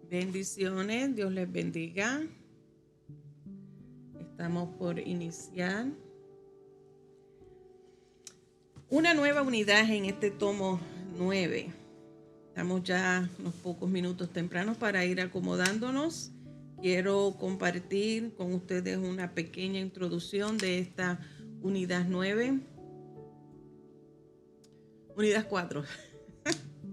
Bendiciones, Dios les bendiga. Estamos por iniciar una nueva unidad en este tomo 9. Estamos ya unos pocos minutos tempranos para ir acomodándonos. Quiero compartir con ustedes una pequeña introducción de esta unidad 9. Unidad 4,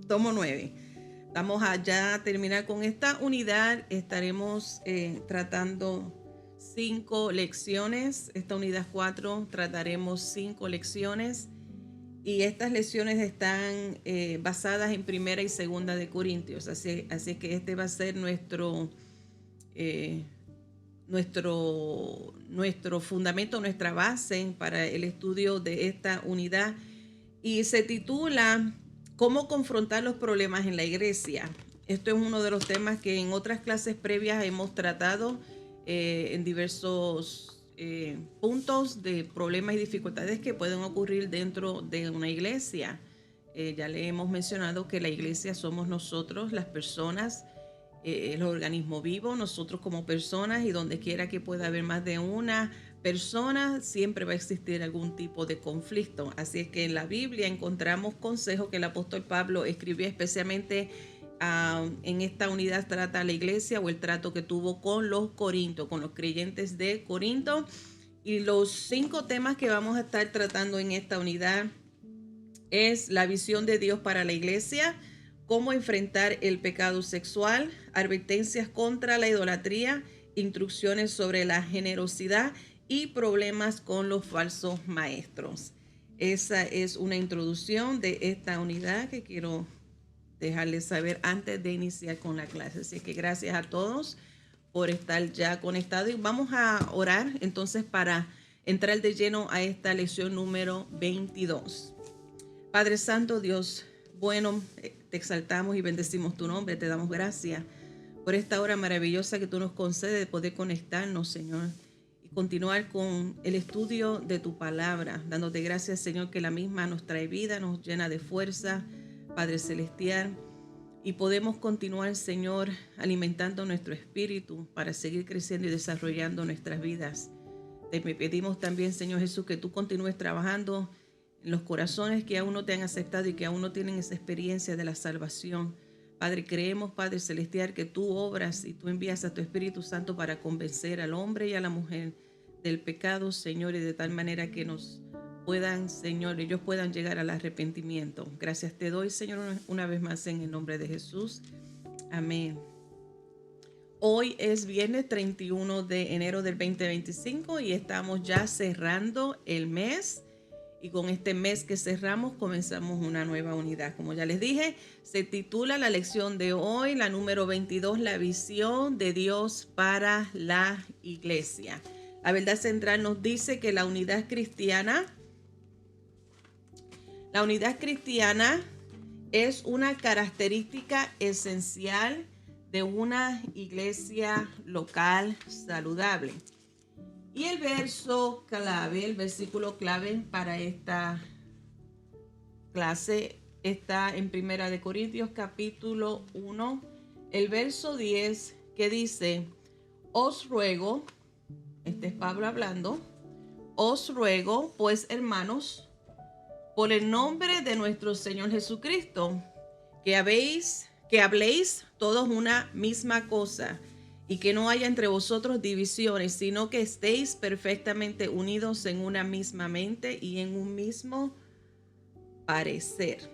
tomo 9. Vamos a ya terminar con esta unidad. Estaremos tratando 5 lecciones. Esta unidad 4 trataremos 5 lecciones. Y estas lecciones están basadas en Primera y Segunda de Corintios. Así que este va a ser nuestro fundamento, nuestra base para el estudio de esta unidad. Y se titula ¿Cómo confrontar los problemas en la iglesia? Esto es uno de los temas que en otras clases previas hemos tratado en diversos puntos de problemas y dificultades que pueden ocurrir dentro de una iglesia. Ya le hemos mencionado que la iglesia somos nosotros, las personas, el organismo vivo, nosotros como personas, y donde quiera que pueda haber más de una persona, siempre va a existir algún tipo de conflicto. Así es que en la Biblia encontramos consejos que el apóstol Pablo escribió especialmente en esta unidad, trata a la iglesia o el trato que tuvo con los corintios, con los creyentes de Corinto. Y los 5 temas que vamos a estar tratando en esta unidad es la visión de Dios para la iglesia, cómo enfrentar el pecado sexual, advertencias contra la idolatría, instrucciones sobre la generosidad y problemas con los falsos maestros. Esa es una introducción de esta unidad que quiero dejarles saber antes de iniciar con la clase. Así que gracias a todos por estar ya conectados, y vamos a orar entonces para entrar de lleno a esta lección número 22. Padre Santo, Dios bueno, te exaltamos y bendecimos tu nombre, te damos gracias por esta hora maravillosa que tú nos concedes de poder conectarnos, Señor, y continuar con el estudio de tu palabra, dándote gracias, Señor, que la misma nos trae vida, nos llena de fuerza, Padre Celestial, y podemos continuar, Señor, alimentando nuestro espíritu para seguir creciendo y desarrollando nuestras vidas. Te pedimos también, Señor Jesús, que tú continúes trabajando en los corazones que aún no te han aceptado y que aún no tienen esa experiencia de la salvación. Padre, creemos, Padre Celestial, que tú obras y tú envías a tu Espíritu Santo para convencer al hombre y a la mujer del pecado, Señor, y de tal manera que nos puedan, Señor, ellos puedan llegar al arrepentimiento. Gracias te doy, Señor, una vez más en el nombre de Jesús. Amén. Hoy es viernes 31 de enero del 2025 y estamos ya cerrando el mes. Y con este mes que cerramos comenzamos una nueva unidad. Como ya les dije, se titula la lección de hoy, la número 22, la visión de Dios para la iglesia. La verdad central nos dice que la unidad cristiana es una característica esencial de una iglesia local saludable. Y el verso clave, el versículo clave para esta clase está en Primera de Corintios capítulo 1, el verso 10, que dice: os ruego, este es Pablo hablando, os ruego pues, hermanos, por el nombre de nuestro Señor Jesucristo, que habléis todos una misma cosa, y que no haya entre vosotros divisiones, sino que estéis perfectamente unidos en una misma mente y en un mismo parecer.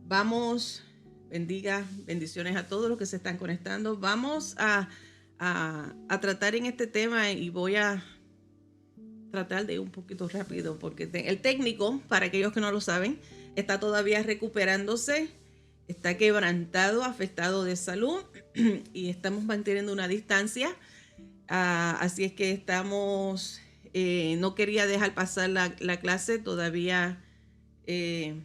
Vamos, bendiciones a todos los que se están conectando. Vamos a tratar en este tema, y voy a tratar de ir un poquito rápido porque el técnico, para aquellos que no lo saben, está todavía recuperándose. Está quebrantado, afectado de salud y estamos manteniendo una distancia. Así es que estamos, no quería dejar pasar la clase todavía. Él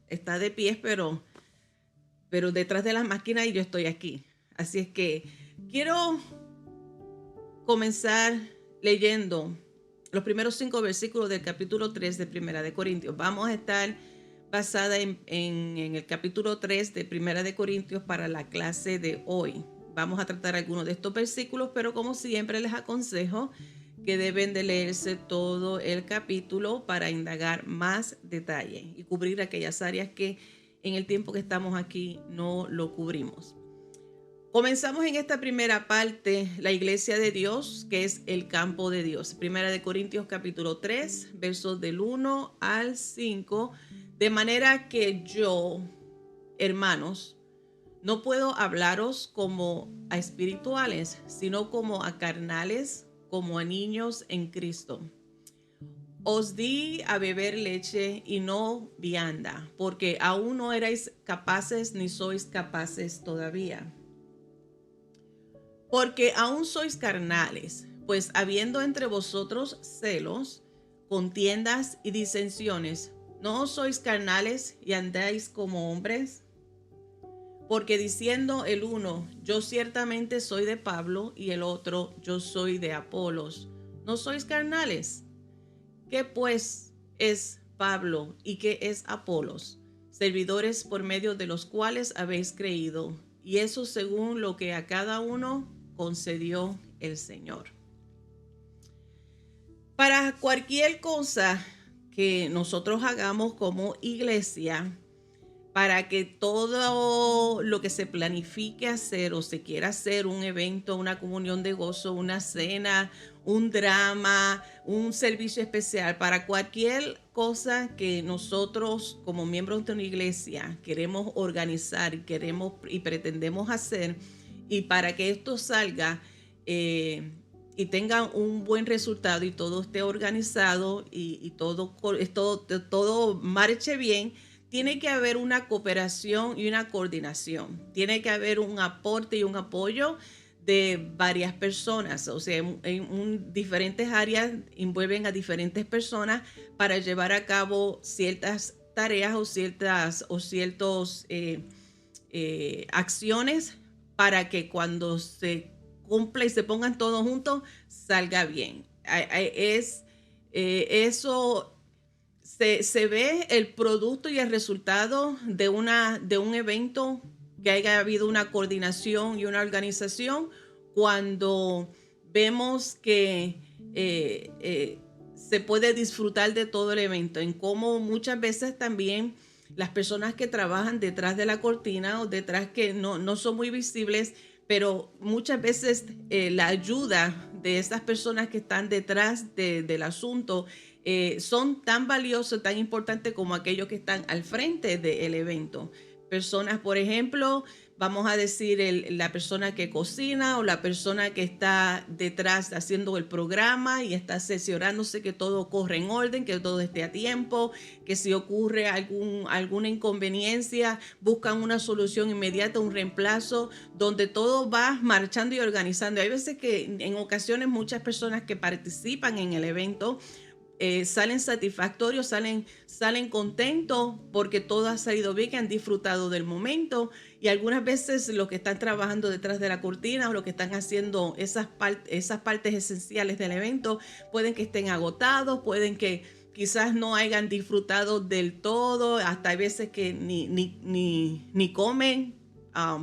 está de pie, pero detrás de las máquinas, y yo estoy aquí. Así es que quiero comenzar leyendo los primeros 5 versículos del capítulo 3 de Primera de Corintios. Vamos a estar basada en el capítulo 3 de Primera de Corintios para la clase de hoy. Vamos a tratar algunos de estos versículos, pero como siempre les aconsejo que deben de leerse todo el capítulo para indagar más detalle y cubrir aquellas áreas que en el tiempo que estamos aquí no lo cubrimos. Comenzamos en esta primera parte, la iglesia de Dios, que es el campo de Dios. Primera de Corintios capítulo 3, versos del 1 al 5. De manera que yo, hermanos, no puedo hablaros como a espirituales, sino como a carnales, como a niños en Cristo. Os di a beber leche y no vianda, porque aún no erais capaces ni sois capaces todavía. Porque aún sois carnales, pues habiendo entre vosotros celos, contiendas y disensiones, ¿no sois carnales y andáis como hombres? Porque diciendo el uno, yo ciertamente soy de Pablo, y el otro, yo soy de Apolos, ¿no sois carnales? ¿Qué pues es Pablo y qué es Apolos? Servidores por medio de los cuales habéis creído, y eso según lo que a cada uno concedió el Señor. Para cualquier cosa que nosotros hagamos como iglesia, para que todo lo que se planifique hacer o se quiera hacer, un evento, una comunión de gozo, una cena, un drama, un servicio especial, para cualquier cosa que nosotros como miembros de una iglesia queremos organizar y pretendemos hacer, y para que esto salga y tenga un buen resultado y todo esté organizado y todo marche bien, tiene que haber una cooperación y una coordinación. Tiene que haber un aporte y un apoyo de varias personas. O sea, en diferentes áreas envuelven a diferentes personas para llevar a cabo ciertas tareas o ciertas acciones para que cuando se cumpla y se pongan todos juntos salga bien. Eso se ve el producto y el resultado de un evento que haya habido una coordinación y una organización cuando vemos que se puede disfrutar de todo el evento, en cómo muchas veces también las personas que trabajan detrás de la cortina o detrás que no son muy visibles, pero muchas veces la ayuda de esas personas que están detrás del asunto son tan valiosos, tan importantes como aquellos que están al frente del evento. Personas, por ejemplo, vamos a decir la persona que cocina o la persona que está detrás haciendo el programa y está asesorándose que todo corre en orden, que todo esté a tiempo, que si ocurre alguna inconveniencia, buscan una solución inmediata, un reemplazo, donde todo va marchando y organizando. Hay veces que en ocasiones muchas personas que participan en el evento salen satisfactorios, salen contentos porque todo ha salido bien, que han disfrutado del momento, y algunas veces los que están trabajando detrás de la cortina o los que están haciendo esas partes esenciales del evento pueden que estén agotados, pueden que quizás no hayan disfrutado del todo, hasta hay veces que ni comen.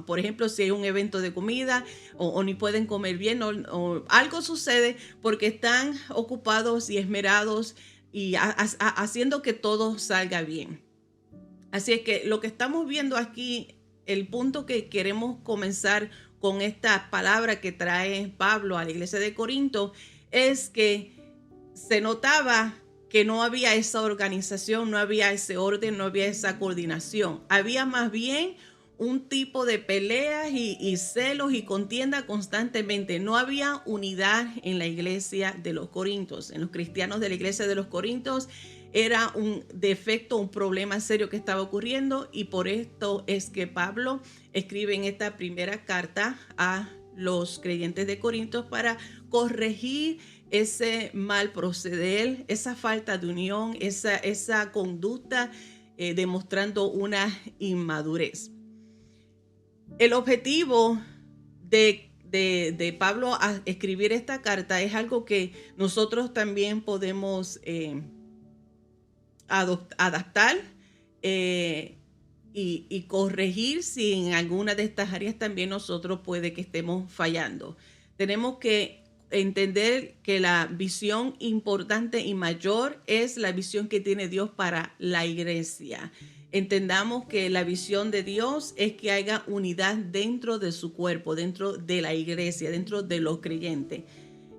Por ejemplo, si hay un evento de comida o ni pueden comer bien o algo sucede porque están ocupados y esmerados y haciendo que todo salga bien. Así es que lo que estamos viendo aquí, el punto que queremos comenzar con esta palabra que trae Pablo a la iglesia de Corinto, es que se notaba que no había esa organización, no había ese orden, no había esa coordinación. Había más bien un tipo de peleas y celos y contienda constantemente. No había unidad en la iglesia de los Corintios, en los cristianos de la iglesia de los Corintios. Era un defecto, un problema serio que estaba ocurriendo, y por esto es que Pablo escribe en esta primera carta a los creyentes de Corintios para corregir ese mal proceder, esa falta de unión, esa conducta demostrando una inmadurez. El objetivo de de Pablo a escribir esta carta es algo que nosotros también podemos adaptar y corregir si en alguna de estas áreas también nosotros puede que estemos fallando. Tenemos que entender que la visión importante y mayor es la visión que tiene Dios para la iglesia. Entendamos que la visión de Dios es que haya unidad dentro de su cuerpo, dentro de la iglesia, dentro de los creyentes.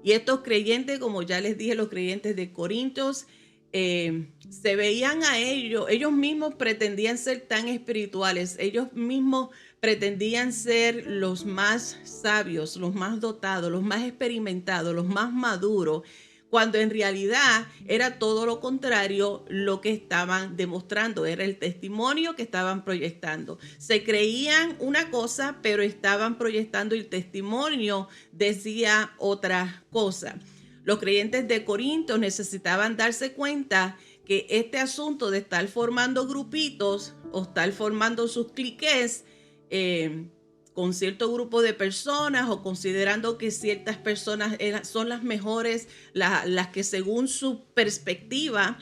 Y estos creyentes, como ya les dije, los creyentes de Corintios, se veían a ellos mismos pretendían ser tan espirituales, ellos mismos pretendían ser los más sabios, los más dotados, los más experimentados, los más maduros, cuando en realidad era todo lo contrario lo que estaban demostrando, era el testimonio que estaban proyectando. Se creían una cosa, pero estaban proyectando el testimonio, decía otra cosa. Los creyentes de Corinto necesitaban darse cuenta que este asunto de estar formando grupitos o estar formando sus cliques con cierto grupo de personas o considerando que ciertas personas son las mejores, las que según su perspectiva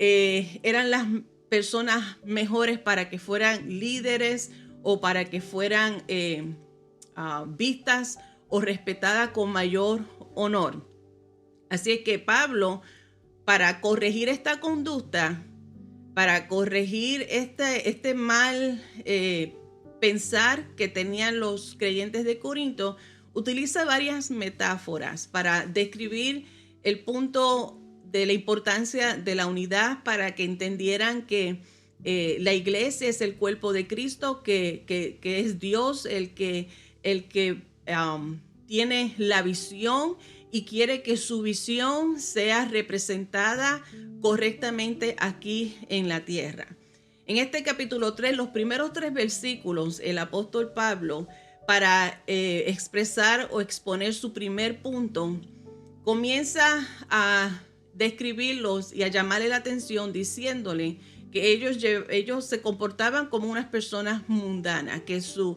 eran las personas mejores para que fueran líderes o para que fueran vistas o respetadas con mayor honor. Así es que Pablo, para corregir esta conducta, para corregir este mal pensar que tenían los creyentes de Corinto, utiliza varias metáforas para describir el punto de la importancia de la unidad, para que entendieran que la iglesia es el cuerpo de Cristo, que es Dios el que tiene la visión y quiere que su visión sea representada correctamente aquí en la tierra. En este capítulo 3, los primeros 3 versículos, el apóstol Pablo, para expresar o exponer su primer punto, comienza a describirlos y a llamarle la atención diciéndole que ellos se comportaban como unas personas mundanas, que su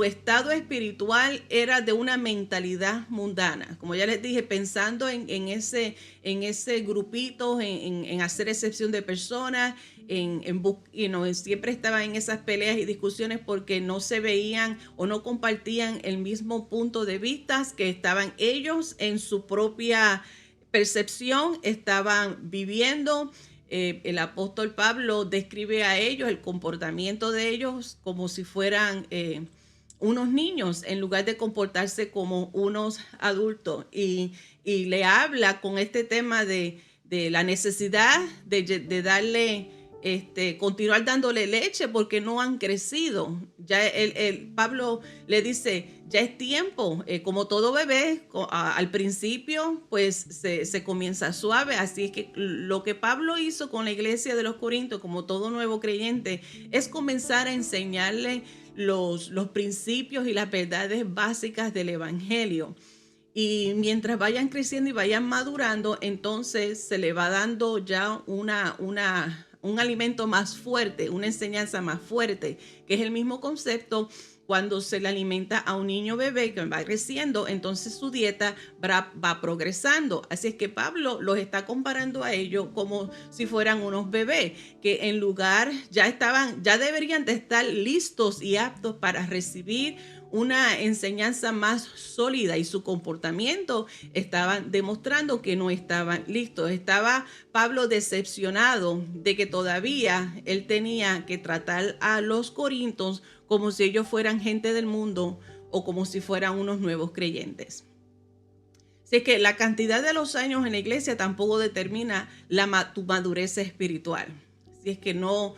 estado espiritual era de una mentalidad mundana. Como ya les dije, pensando en ese grupito, en hacer excepción de personas, siempre estaban en esas peleas y discusiones porque no se veían o no compartían el mismo punto de vista que estaban ellos en su propia percepción, estaban viviendo. El apóstol Pablo describe a ellos, el comportamiento de ellos, como si fueran unos niños en lugar de comportarse como unos adultos, y le habla con este tema de la necesidad de darle continuar dándole leche porque no han crecido. Ya Pablo le dice, ya es tiempo, como todo bebé, al principio pues se comienza suave, así es que lo que Pablo hizo con la iglesia de los Corintios, como todo nuevo creyente, es comenzar a enseñarle los principios y las verdades básicas del evangelio. Y mientras vayan creciendo y vayan madurando, entonces se le va dando ya un alimento más fuerte, una enseñanza más fuerte, que es el mismo concepto cuando se le alimenta a un niño bebé que va creciendo, entonces su dieta va progresando. Así es que Pablo los está comparando a ellos como si fueran unos bebés, que en lugar ya deberían de estar listos y aptos para recibir una enseñanza más sólida, y su comportamiento estaban demostrando que no estaban listos. Estaba Pablo decepcionado de que todavía él tenía que tratar a los corintios como si ellos fueran gente del mundo o como si fueran unos nuevos creyentes. Así que la cantidad de los años en la iglesia tampoco determina tu madurez espiritual. Así es que no,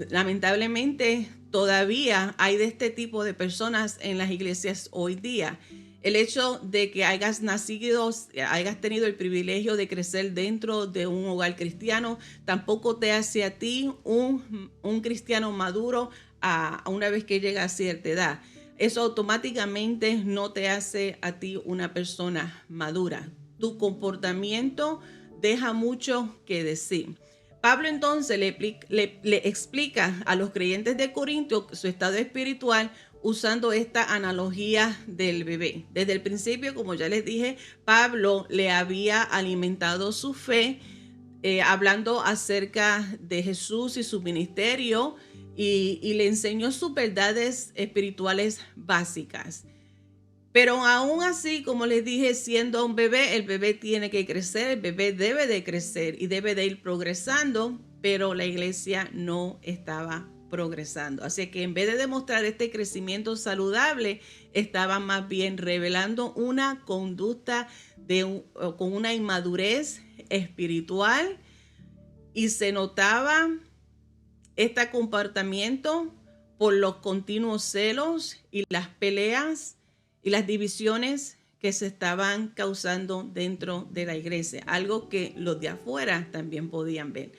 lamentablemente todavía hay de este tipo de personas en las iglesias hoy día. El hecho de que hayas tenido el privilegio de crecer dentro de un hogar cristiano, tampoco te hace a ti un cristiano maduro a una vez que llega a cierta edad. Eso automáticamente no te hace a ti una persona madura. Tu comportamiento deja mucho que decir. Pablo entonces le explica a los creyentes de Corinto su estado espiritual usando esta analogía del bebé. Desde el principio, como ya les dije, Pablo le había alimentado su fe, hablando acerca de Jesús y su ministerio, y le enseñó sus verdades espirituales básicas. Pero aún así, como les dije, siendo un bebé, el bebé tiene que crecer, el bebé debe de crecer y debe de ir progresando, pero la iglesia no estaba progresando. Así que en vez de demostrar este crecimiento saludable, estaba más bien revelando una conducta con una inmadurez espiritual, y se notaba este comportamiento por los continuos celos y las peleas y las divisiones que se estaban causando dentro de la iglesia, algo que los de afuera también podían ver.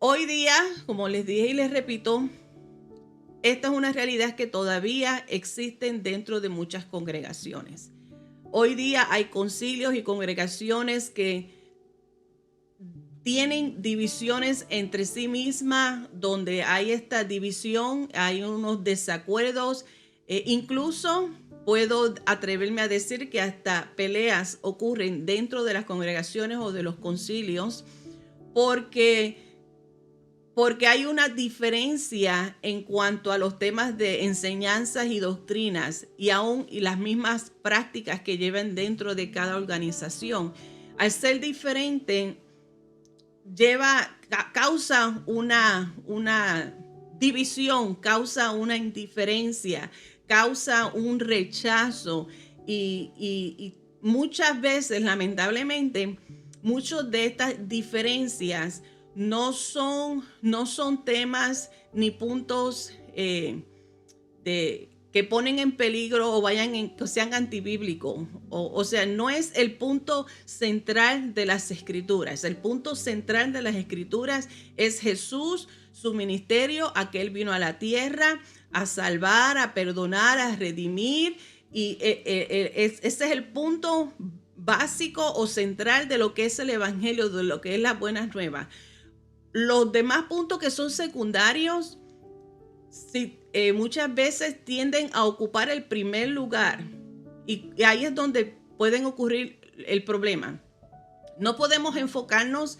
Hoy día, como les dije y les repito, esta es una realidad que todavía existen dentro de muchas congregaciones. Hoy día hay concilios y congregaciones que tienen divisiones entre sí mismas, donde hay esta división, hay unos desacuerdos, incluso puedo atreverme a decir que hasta peleas ocurren dentro de las congregaciones o de los concilios, porque hay una diferencia en cuanto a los temas de enseñanzas y doctrinas, y aún las mismas prácticas que llevan dentro de cada organización. Al ser diferente, causa una división, causa una indiferencia, causa un rechazo, y muchas veces, lamentablemente, muchas de estas diferencias no son temas ni puntos que ponen en peligro o que sean antibíblicos. O sea, no es el punto central de las escrituras. El punto central de las escrituras es Jesús, su ministerio, a que Él vino a la tierra a salvar, a perdonar, a redimir. Y ese es el punto básico o central de lo que es el evangelio, de lo que es las buenas nuevas. Los demás puntos que son secundarios, muchas veces tienden a ocupar el primer lugar, y ahí es donde pueden ocurrir el problema. No podemos enfocarnos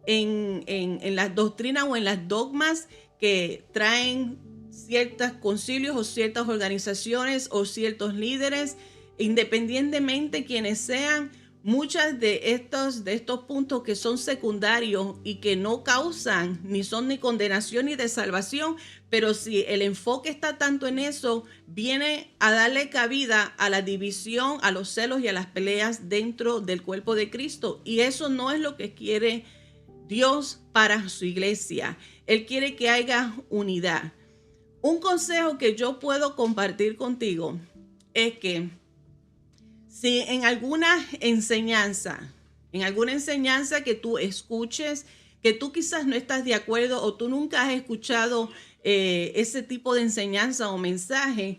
en las doctrinas o en las dogmas que traen ciertos concilios o ciertas organizaciones o ciertos líderes, independientemente quienes sean. Muchas de estos puntos que son secundarios y que no causan ni son ni condenación ni de salvación, pero si el enfoque está tanto en eso, viene a darle cabida a la división, a los celos y a las peleas dentro del cuerpo de Cristo. Y eso no es lo que quiere Dios para su iglesia. Él quiere que haya unidad. Un consejo que yo puedo compartir contigo es que si en alguna enseñanza que tú escuches, que tú quizás no estás de acuerdo o tú nunca has escuchado ese tipo de enseñanza o mensaje,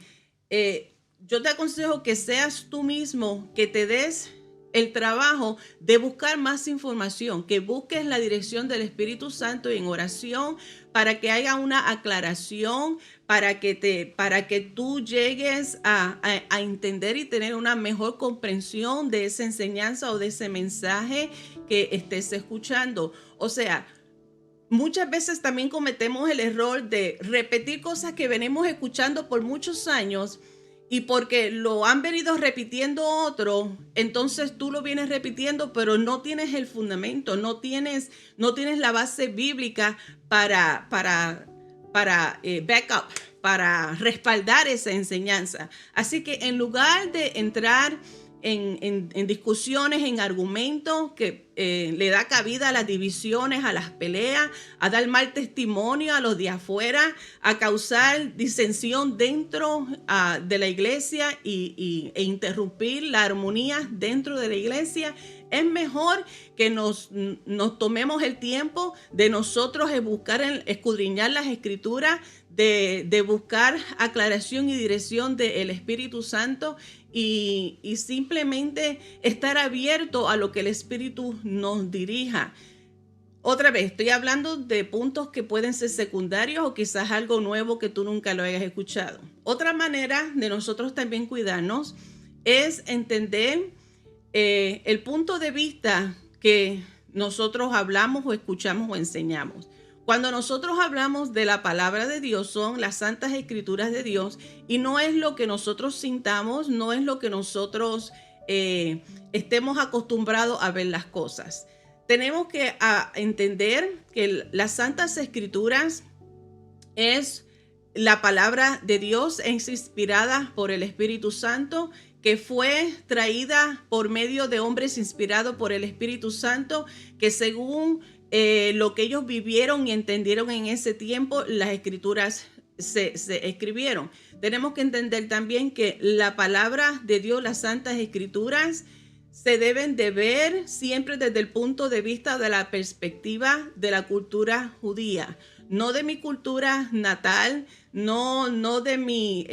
yo te aconsejo que seas tú mismo, que te des el trabajo de buscar más información, que busques la dirección del Espíritu Santo y en oración para que haya una aclaración, para que tú llegues a entender y tener una mejor comprensión de esa enseñanza o de ese mensaje que estés escuchando. O sea, muchas veces también cometemos el error de repetir cosas que venimos escuchando por muchos años, y porque lo han venido repitiendo otro, entonces tú lo vienes repitiendo, pero no tienes el fundamento, no tienes la base bíblica para back up, para respaldar esa enseñanza. Así que en lugar de entrar en discusiones, en argumentos que le da cabida a las divisiones, a las peleas, a dar mal testimonio a los de afuera, a causar disensión dentro de la iglesia e interrumpir la armonía dentro de la iglesia, es mejor que nos tomemos el tiempo de nosotros escudriñar las escrituras, de buscar aclaración y dirección del Espíritu Santo, y simplemente estar abierto a lo que el Espíritu nos dirija. Otra vez, estoy hablando de puntos que pueden ser secundarios o quizás algo nuevo que tú nunca lo hayas escuchado. Otra manera de nosotros también cuidarnos es entender el punto de vista que nosotros hablamos o escuchamos o enseñamos. Cuando nosotros hablamos de la palabra de Dios, son las santas escrituras de Dios, y no es lo que nosotros sintamos, no es lo que nosotros estemos acostumbrados a ver las cosas. Tenemos que entender que las santas escrituras es la palabra de Dios, es inspirada por el Espíritu Santo, que fue traída por medio de hombres inspirados por el Espíritu Santo, que según lo que ellos vivieron y entendieron en ese tiempo, las escrituras se escribieron. Tenemos que entender también que la palabra de Dios, las santas escrituras, se deben de ver siempre desde el punto de vista de la perspectiva de la cultura judía, no de mi cultura natal, no de mi...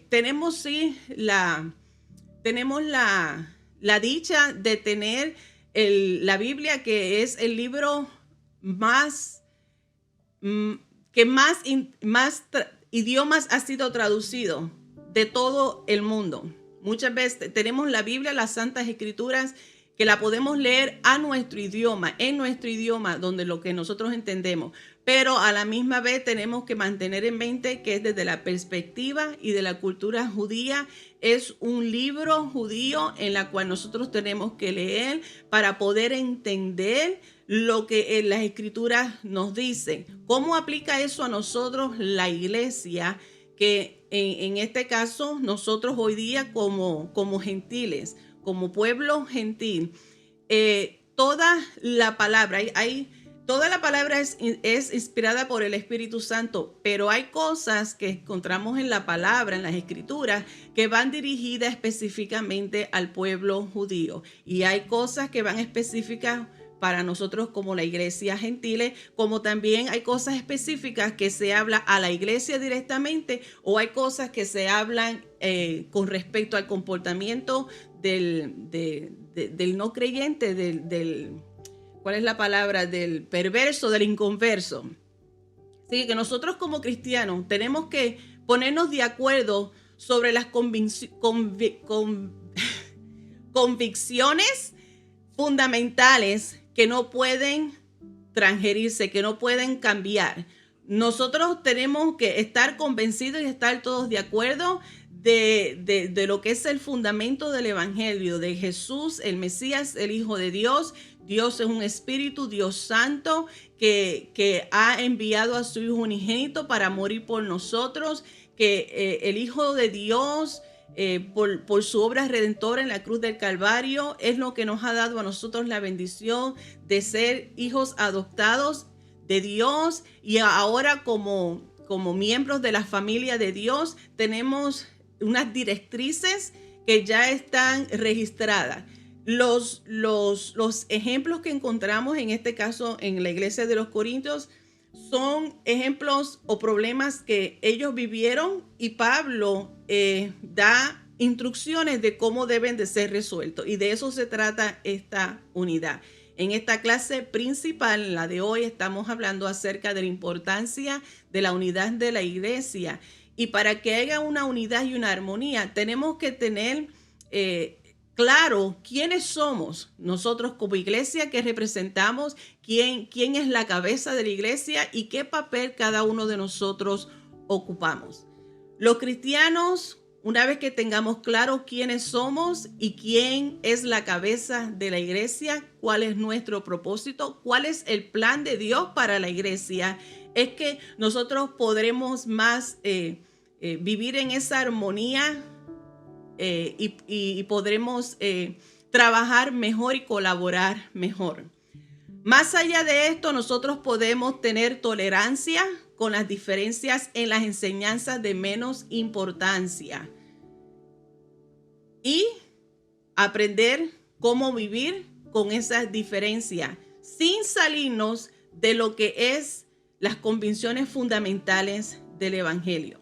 tenemos la dicha de tener la Biblia, que es el libro que más idiomas ha sido traducido de todo el mundo. Muchas veces tenemos la Biblia, las Santas Escrituras, que la podemos leer a nuestro idioma, en nuestro idioma, donde lo que nosotros entendemos. Pero a la misma vez tenemos que mantener en mente que es desde la perspectiva y de la cultura judía. Es un libro judío en la cual nosotros tenemos que leer para poder entender lo que las escrituras nos dicen. ¿Cómo aplica eso a nosotros, la iglesia? Que en este caso nosotros hoy día como gentiles, como pueblo gentil, toda la palabra, toda la palabra es inspirada por el Espíritu Santo, pero hay cosas que encontramos en la palabra, en las escrituras, que van dirigidas específicamente al pueblo judío, y hay cosas que van específicas para nosotros como la iglesia gentile, como también hay cosas específicas que se habla a la iglesia directamente, o hay cosas que se hablan con respecto al comportamiento del no creyente, ¿cuál es la palabra? Del perverso, del inconverso. Así que nosotros como cristianos tenemos que ponernos de acuerdo sobre las convicciones fundamentales que no pueden transgerirse, que no pueden cambiar. Nosotros tenemos que estar convencidos y estar todos de acuerdo de lo que es el fundamento del Evangelio, de Jesús, el Mesías, el Hijo de Dios. Dios es un espíritu, Dios santo, que ha enviado a su Hijo unigénito para morir por nosotros, que el Hijo de Dios, por su obra redentora en la cruz del Calvario, es lo que nos ha dado a nosotros la bendición de ser hijos adoptados de Dios, y ahora como miembros de la familia de Dios tenemos unas directrices que ya están registradas. Los ejemplos que encontramos en este caso en la iglesia de los Corintios son ejemplos o problemas que ellos vivieron, y Pablo da instrucciones de cómo deben de ser resueltos, y de eso se trata esta unidad. En esta clase principal, la de hoy, estamos hablando acerca de la importancia de la unidad de la iglesia, y para que haya una unidad y una armonía tenemos que tener claro quiénes somos nosotros como iglesia, que representamos, quién es la cabeza de la iglesia y qué papel cada uno de nosotros ocupamos. Los cristianos, una vez que tengamos claro quiénes somos y quién es la cabeza de la iglesia, cuál es nuestro propósito, cuál es el plan de Dios para la iglesia, es que nosotros podremos más vivir en esa armonía y podremos trabajar mejor y colaborar mejor. Más allá de esto, nosotros podemos tener tolerancia con las diferencias en las enseñanzas de menos importancia y aprender cómo vivir con esas diferencias sin salirnos de lo que es las convicciones fundamentales del Evangelio.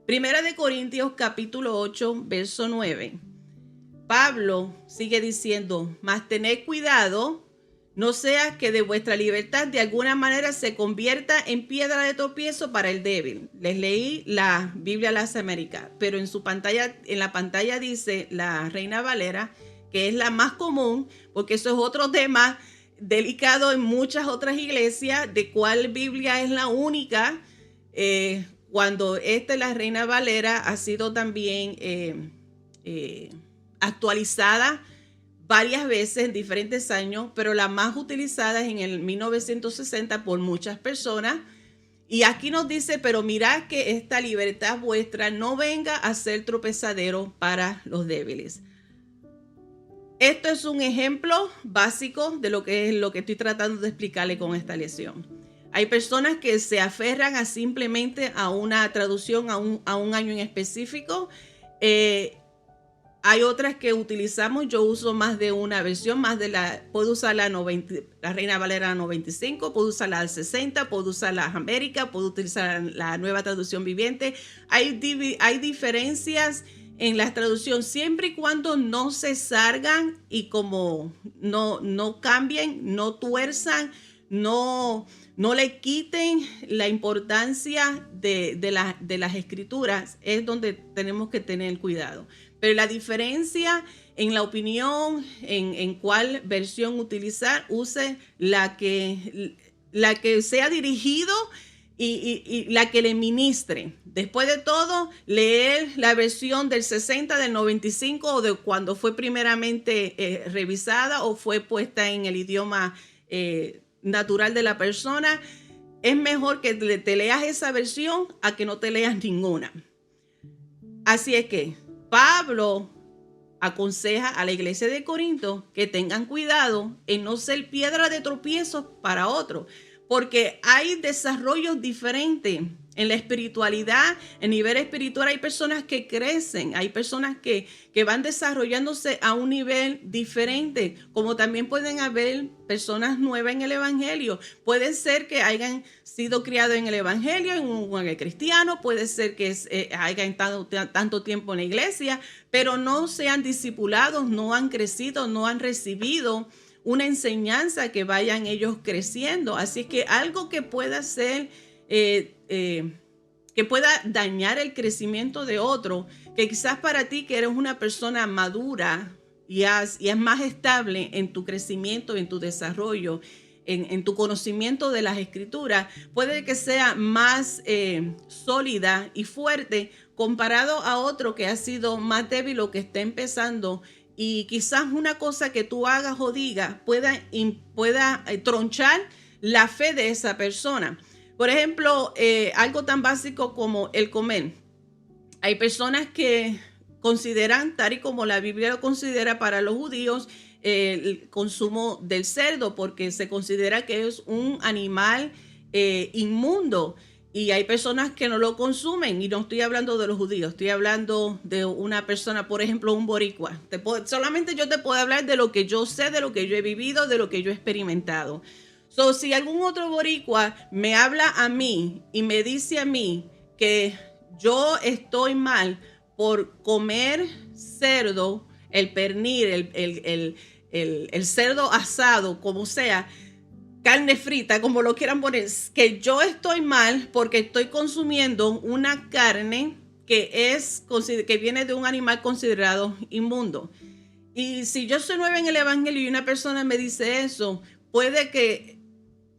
Primera de Corintios capítulo 8, verso 9. Pablo sigue diciendo: mas tened cuidado, no sea que de vuestra libertad de alguna manera se convierta en piedra de tropiezo para el débil. Les leí la Biblia Las Américas, pero en la pantalla dice la Reina Valera, que es la más común, porque eso es otro tema delicado en muchas otras iglesias, de cuál Biblia es la única, cuando la Reina Valera ha sido también actualizada varias veces en diferentes años, pero la más utilizada es en el 1960 por muchas personas. Y aquí nos dice, pero mirad que esta libertad vuestra no venga a ser tropezadero para los débiles. Esto es un ejemplo básico de lo que estoy tratando de explicarle con esta lección. Hay personas que se aferran a simplemente a una traducción, a un año en específico. Hay otras que utilizamos, yo uso más de una versión, puedo usar la Reina Valera 95, puedo usar la 60, puedo usar la América, puedo utilizar la nueva traducción viviente. Hay diferencias en la traducción siempre y cuando no se salgan y como no cambien, no tuerzan, no le quiten la importancia de las escrituras, es donde tenemos que tener cuidado. Pero la diferencia en la opinión, en cuál versión utilizar, use la que sea dirigido y la que le ministre. Después de todo, leer la versión del 60, del 95 o de cuando fue primeramente revisada o fue puesta en el idioma natural de la persona, es mejor que te leas esa versión a que no te leas ninguna. Así es que Pablo aconseja a la iglesia de Corinto que tengan cuidado en no ser piedra de tropiezo para otros, porque hay desarrollos diferentes en la espiritualidad. En nivel espiritual hay personas que crecen, hay personas que van desarrollándose a un nivel diferente, como también pueden haber personas nuevas en el evangelio. Puede ser que hayan sido criados en el evangelio, en un cristiano, puede ser que hayan estado tanto tiempo en la iglesia, pero no sean discipulados, no han crecido, no han recibido una enseñanza que vayan ellos creciendo. Así que algo que pueda ser que pueda dañar el crecimiento de otro, que quizás para ti que eres una persona madura y es más estable en tu crecimiento, en tu desarrollo, en tu conocimiento de las escrituras, puede que sea más sólida y fuerte comparado a otro que ha sido más débil o que está empezando. Y quizás una cosa que tú hagas o digas pueda tronchar la fe de esa persona. Por ejemplo, algo tan básico como el comer. Hay personas que consideran, tal y como la Biblia lo considera para los judíos, el consumo del cerdo, porque se considera que es un animal inmundo. Y hay personas que no lo consumen, y no estoy hablando de los judíos, estoy hablando de una persona, por ejemplo, un boricua. Solamente yo te puedo hablar de lo que yo sé, de lo que yo he vivido, de lo que yo he experimentado. Si algún otro boricua me habla a mí y me dice a mí que yo estoy mal por comer cerdo, el pernil, el cerdo asado, como sea, carne frita, como lo quieran poner, que yo estoy mal porque estoy consumiendo una carne que viene de un animal considerado inmundo. Y si yo soy nueva en el evangelio y una persona me dice eso,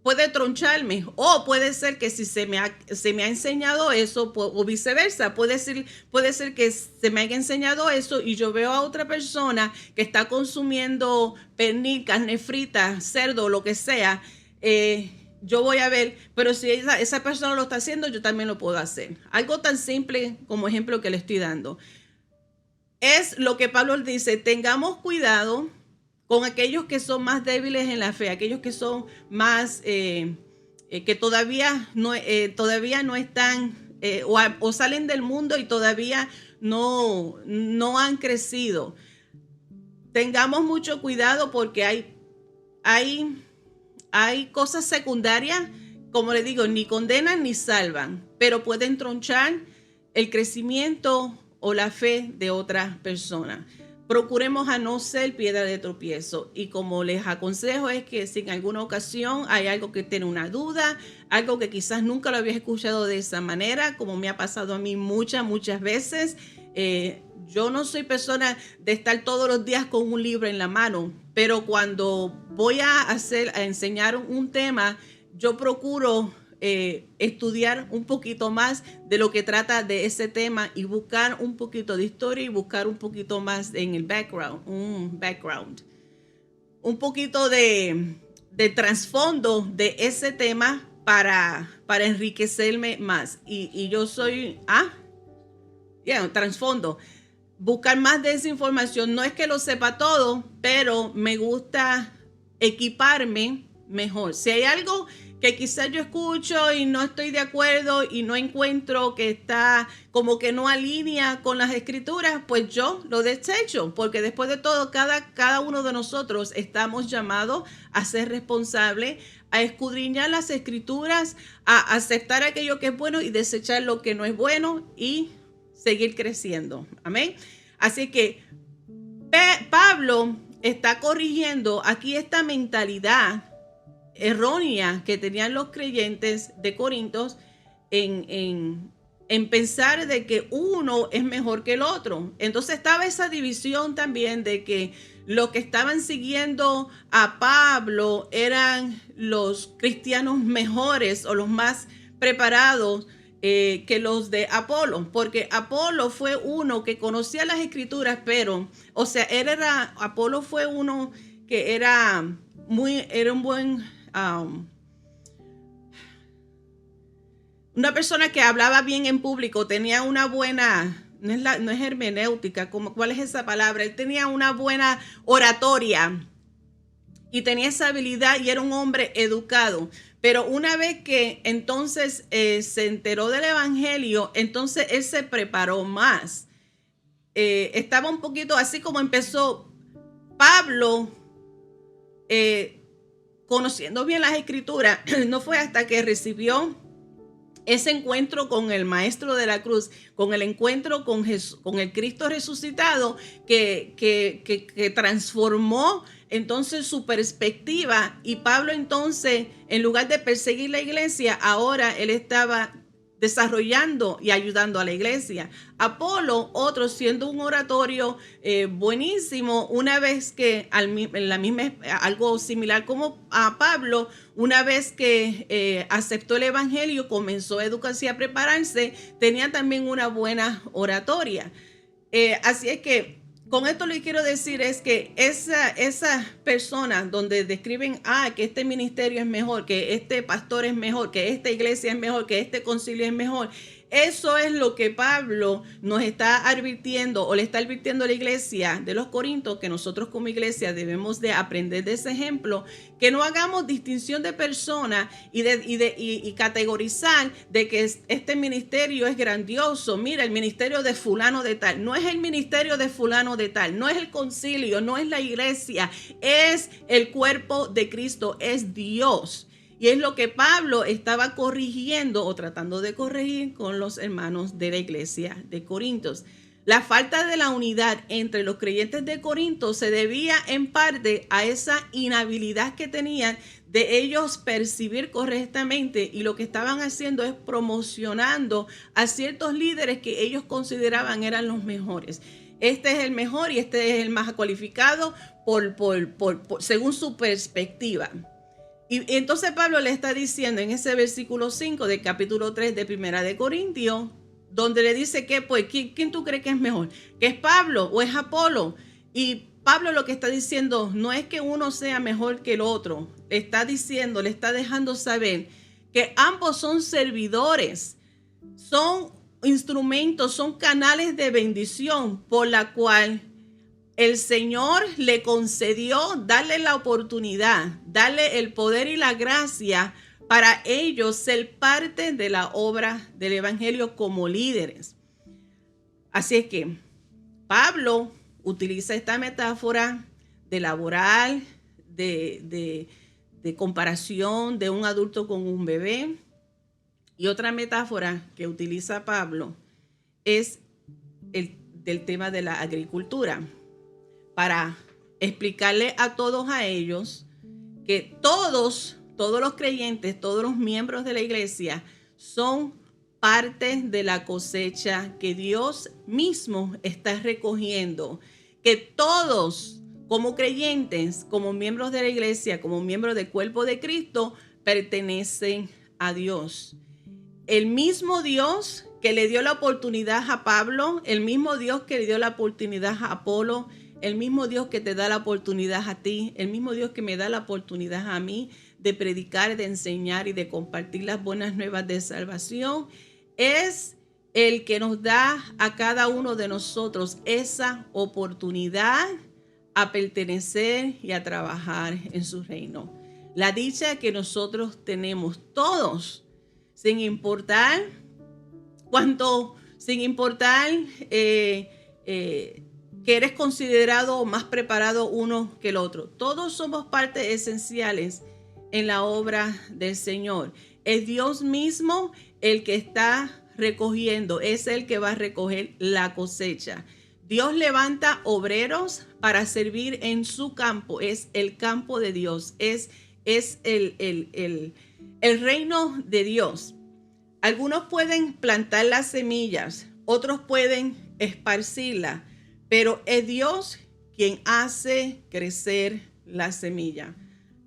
puede troncharme, o puede ser que si se me ha enseñado eso, o viceversa, puede ser que se me haya enseñado eso y yo veo a otra persona que está consumiendo pernil, carne frita, cerdo, lo que sea, yo voy a ver, pero si esa persona lo está haciendo, yo también lo puedo hacer. Algo tan simple como ejemplo que le estoy dando. Es lo que Pablo dice, tengamos cuidado con aquellos que son más débiles en la fe, aquellos que son más, que todavía no están, o salen del mundo y todavía no han crecido. Tengamos mucho cuidado porque hay cosas secundarias, como le digo, ni condenan ni salvan, pero pueden tronchar el crecimiento o la fe de otras personas. procuremos a no ser piedra de tropiezo. Y como les aconsejo es que si en alguna ocasión hay algo que tiene una duda, algo que quizás nunca lo había escuchado de esa manera, como me ha pasado a mí muchas veces, yo no soy persona de estar todos los días con un libro en la mano, pero cuando voy a enseñar un tema, yo procuro estudiar un poquito más de lo que trata de ese tema y buscar un poquito de historia y buscar un poquito más en el background, un poquito de trasfondo de ese tema para enriquecerme más. Y yo soy, trasfondo. Buscar más de esa información. No es que lo sepa todo, pero me gusta equiparme mejor. Si hay algo que quizás yo escucho y no estoy de acuerdo y no encuentro que está como que no alinea con las escrituras, pues yo lo desecho, porque después de todo, cada uno de nosotros estamos llamados a ser responsables, a escudriñar las escrituras, a aceptar aquello que es bueno y desechar lo que no es bueno y seguir creciendo. Amén. Así que Pablo está corrigiendo aquí esta mentalidad errónea que tenían los creyentes de Corintios en pensar de que uno es mejor que el otro. Entonces estaba esa división también de que los que estaban siguiendo a Pablo eran los cristianos mejores o los más preparados que los de Apolo, porque Apolo fue uno que conocía las escrituras, pero, o sea, Apolo fue uno que era un buen, una persona que hablaba bien en público, tenía una buena, no es hermenéutica, ¿cuál es esa palabra? Él tenía una buena oratoria y tenía esa habilidad y era un hombre educado. Pero una vez que entonces se enteró del evangelio, entonces él se preparó más. Estaba un poquito así como empezó Pablo, conociendo bien las escrituras. No fue hasta que recibió ese encuentro con el maestro de la cruz, con el encuentro con Jesús, con el Cristo resucitado, que transformó entonces su perspectiva. Y Pablo entonces, en lugar de perseguir la iglesia, ahora él estaba desarrollando y ayudando a la iglesia. Apolo, otro, siendo un oratorio buenísimo, una vez que algo similar como a Pablo, una vez que aceptó el evangelio, comenzó a educarse y a prepararse, tenía también una buena oratoria. Así es que con esto lo que quiero decir es que esas personas donde describen que este ministerio es mejor, que este pastor es mejor, que esta iglesia es mejor, que este concilio es mejor, eso es lo que Pablo nos está advirtiendo o le está advirtiendo a la iglesia de los Corintios, que nosotros como iglesia debemos de aprender de ese ejemplo, que no hagamos distinción de personas y categorizar de que este ministerio es grandioso. Mira, el ministerio de fulano de tal. No es el ministerio de fulano de tal, no es el concilio, no es la iglesia, es el cuerpo de Cristo, es Dios. Y es lo que Pablo estaba corrigiendo o tratando de corregir con los hermanos de la iglesia de Corintios. La falta de la unidad entre los creyentes de Corinto se debía en parte a esa inhabilidad que tenían de ellos percibir correctamente, y lo que estaban haciendo es promocionando a ciertos líderes que ellos consideraban eran los mejores. Este es el mejor y este es el más cualificado según su perspectiva. Y entonces Pablo le está diciendo en ese versículo 5 del capítulo 3 de Primera de Corintios, donde le dice que, pues, ¿quién tú crees que es mejor? ¿Que es Pablo o es Apolo? Y Pablo lo que está diciendo no es que uno sea mejor que el otro. Le está diciendo, le está dejando saber que ambos son servidores, son instrumentos, son canales de bendición por la cual el Señor le concedió darle la oportunidad, darle el poder y la gracia para ellos ser parte de la obra del evangelio como líderes. Así es que Pablo utiliza esta metáfora de laboral, de comparación de un adulto con un bebé. Y otra metáfora que utiliza Pablo es del tema de la agricultura. para explicarle a todos a ellos que todos los creyentes, todos los miembros de la iglesia son parte de la cosecha que Dios mismo está recogiendo. Que todos, como creyentes, como miembros de la iglesia, como miembros del cuerpo de Cristo, pertenecen a Dios. El mismo Dios que le dio la oportunidad a Pablo, el mismo Dios que le dio la oportunidad a Apolo, el mismo Dios que te da la oportunidad a ti, el mismo Dios que me da la oportunidad a mí de predicar, de enseñar y de compartir las buenas nuevas de salvación, es el que nos da a cada uno de nosotros esa oportunidad a pertenecer y a trabajar en su reino. La dicha que nosotros tenemos todos, sin importar cuánto, sin importar que eres considerado más preparado uno que el otro. Todos somos partes esenciales en la obra del Señor. Es Dios mismo el que está recogiendo, es el que va a recoger la cosecha. Dios levanta obreros para servir en su campo, es el campo de Dios, es el reino de Dios. Algunos pueden plantar las semillas, otros pueden esparcirlas, pero es Dios quien hace crecer la semilla.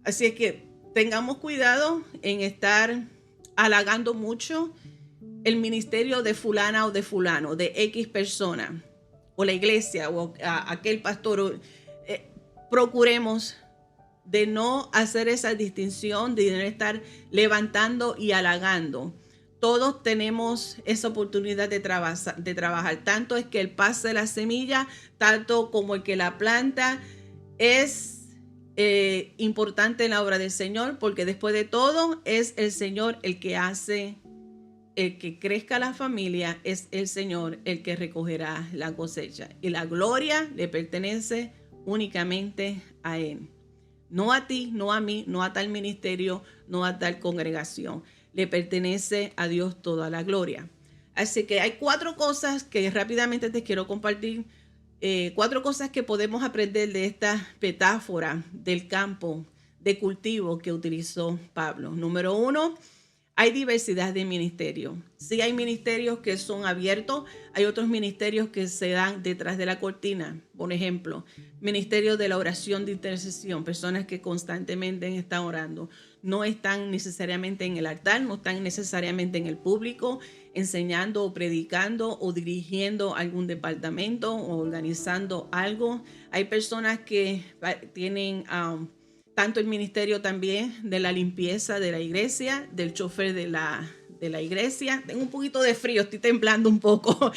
Así es que tengamos cuidado en estar halagando mucho el ministerio de fulana o de fulano, de X persona, o la iglesia, o aquel pastor. Procuremos de no hacer esa distinción, de no estar levantando y halagando. Todos tenemos esa oportunidad de trabajar. Tanto es que el pase de la semilla, tanto como el que la planta, es importante en la obra del Señor, porque después de todo es el Señor el que hace el que crezca la familia, es el Señor el que recogerá la cosecha. Y la gloria le pertenece únicamente a Él. No a ti, no a mí, no a tal ministerio, no a tal congregación. Le pertenece a Dios toda la gloria. Así que hay 4 cosas que rápidamente te quiero compartir. 4 cosas que podemos aprender de esta metáfora del campo de cultivo que utilizó Pablo. Número 1, hay diversidad de ministerios. Sí hay ministerios que son abiertos, hay otros ministerios que se dan detrás de la cortina. Por ejemplo, ministerio de la oración de intercesión, personas que constantemente están orando. No están necesariamente en el altar, no están necesariamente en el público, enseñando o predicando o dirigiendo algún departamento o organizando algo. Hay personas que tienen tanto el ministerio también de la limpieza de la iglesia, del chofer de la iglesia. Tengo un poquito de frío, estoy temblando un poco.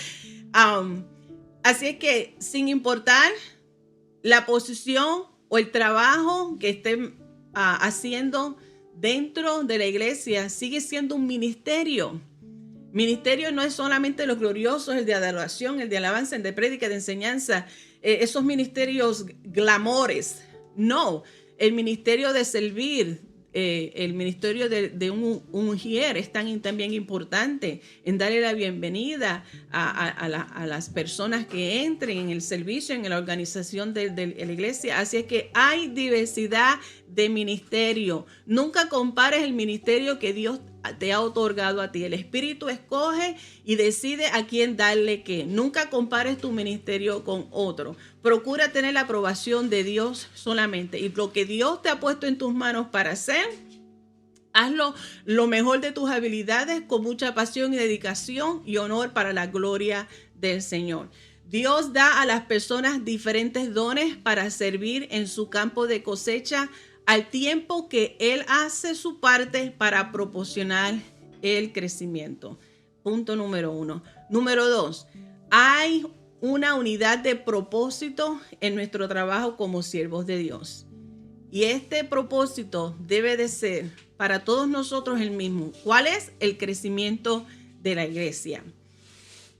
Así es que sin importar la posición o el trabajo que estén haciendo dentro de la iglesia, sigue siendo un ministerio. Ministerio no es solamente los gloriosos, el de adoración, el de alabanza, el de prédica, de enseñanza, esos ministerios glamores. No, el ministerio de servir, el ministerio de un ungir es también importante en darle la bienvenida a las personas que entren en el servicio, en la organización de la iglesia. Así es que hay diversidad de ministerio. Nunca compares el ministerio que Dios te ha otorgado a ti. El Espíritu escoge y decide a quién darle qué. Nunca compares tu ministerio con otro. Procura tener la aprobación de Dios solamente. Y lo que Dios te ha puesto en tus manos para hacer, hazlo lo mejor de tus habilidades, con mucha pasión y dedicación y honor para la gloria del Señor. Dios da a las personas diferentes dones para servir en su campo de cosecha, al tiempo que Él hace su parte para proporcionar el crecimiento. Punto número 1. Número 2, hay una unidad de propósito en nuestro trabajo como siervos de Dios. Y este propósito debe de ser para todos nosotros el mismo. ¿Cuál es? El crecimiento de la iglesia.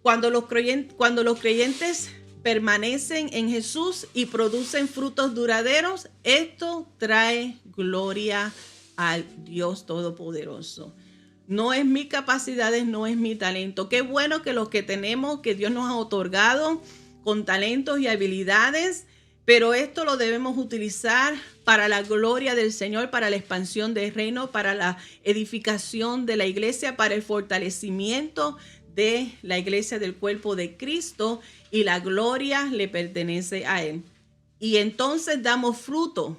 Cuando los creyentes permanecen en Jesús y producen frutos duraderos, esto trae gloria al Dios Todopoderoso. No es mis capacidades, no es mi talento. Qué bueno que los que tenemos, que Dios nos ha otorgado con talentos y habilidades, Pero esto lo debemos utilizar para la gloria del Señor, para la expansión del reino, para la edificación de la iglesia, para el fortalecimiento de la iglesia del cuerpo de Cristo, y la gloria le pertenece a Él. Y entonces damos fruto,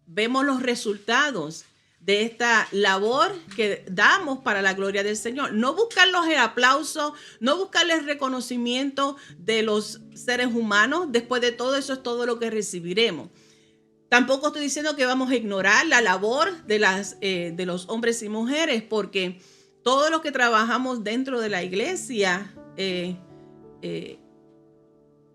vemos los resultados de esta labor que damos para la gloria del Señor. No buscarlos el aplauso, no buscarles el reconocimiento de los seres humanos. Después de todo, eso es todo lo que recibiremos. Tampoco estoy diciendo que vamos a ignorar la labor de los hombres y mujeres, porque todos los que trabajamos dentro de la iglesia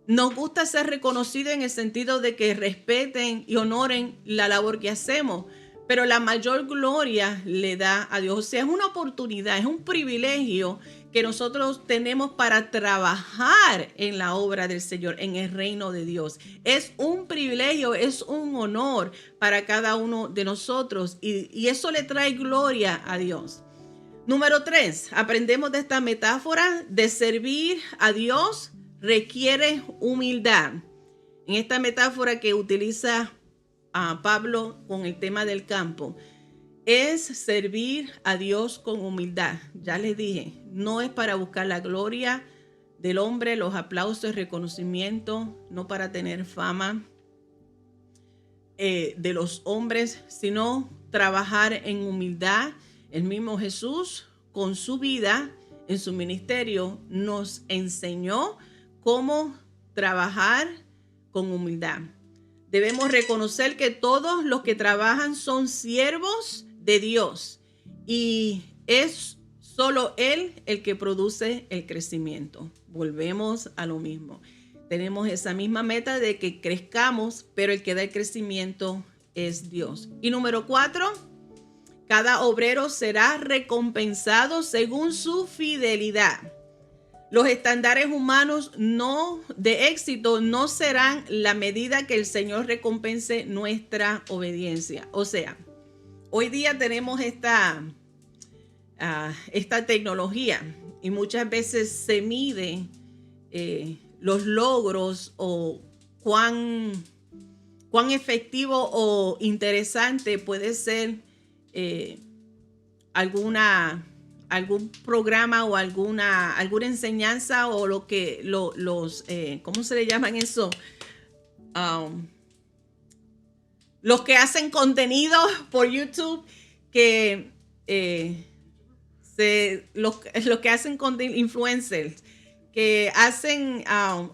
nos gusta ser reconocidos en el sentido de que respeten y honoren la labor que hacemos. Pero la mayor gloria le da a Dios. O sea, es una oportunidad, es un privilegio que nosotros tenemos para trabajar en la obra del Señor, en el reino de Dios. Es un privilegio, es un honor para cada uno de nosotros, y eso le trae gloria a Dios. Número 3, aprendemos de esta metáfora de servir a Dios requiere humildad. En esta metáfora que utiliza a Pablo con el tema del campo, es servir a Dios con humildad. Ya les dije, no es para buscar la gloria del hombre, los aplausos, el reconocimiento, no para tener fama de los hombres, sino trabajar en humildad. El mismo Jesús, con su vida, en su ministerio, nos enseñó cómo trabajar con humildad. Debemos reconocer que todos los que trabajan son siervos de Dios, y es solo Él el que produce el crecimiento. Volvemos a lo mismo. Tenemos esa misma meta de que crezcamos, pero el que da el crecimiento es Dios. Y número 4, cada obrero será recompensado según su fidelidad. Los estándares humanos de éxito no serán la medida que el Señor recompense nuestra obediencia. O sea, hoy día tenemos esta tecnología, y muchas veces se mide los logros o cuán efectivo o interesante puede ser algún programa o alguna enseñanza, o ¿cómo se le llaman eso? Los que hacen contenido por YouTube, los que hacen contenido, influencers, que hacen,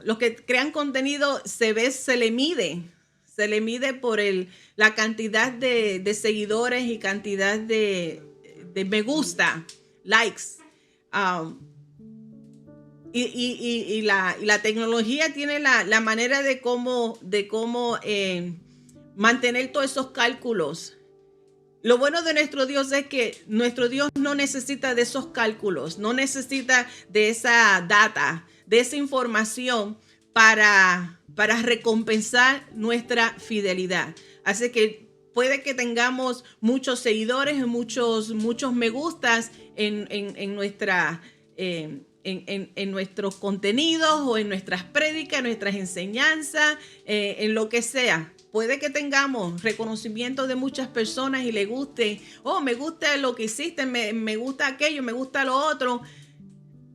los que crean contenido, se le mide por la cantidad de seguidores y cantidad de me gusta, likes. Y la tecnología tiene la manera de cómo mantener todos esos cálculos. Lo bueno de nuestro Dios es que nuestro Dios no necesita de esos cálculos, no necesita de esa data, de esa información para recompensar nuestra fidelidad. Así que puede que tengamos muchos seguidores, muchos me gustas en nuestros contenidos, o en nuestras prédicas, en nuestras enseñanzas, en lo que sea. Puede que tengamos reconocimiento de muchas personas y le guste, me gusta lo que hiciste, me gusta aquello, me gusta lo otro.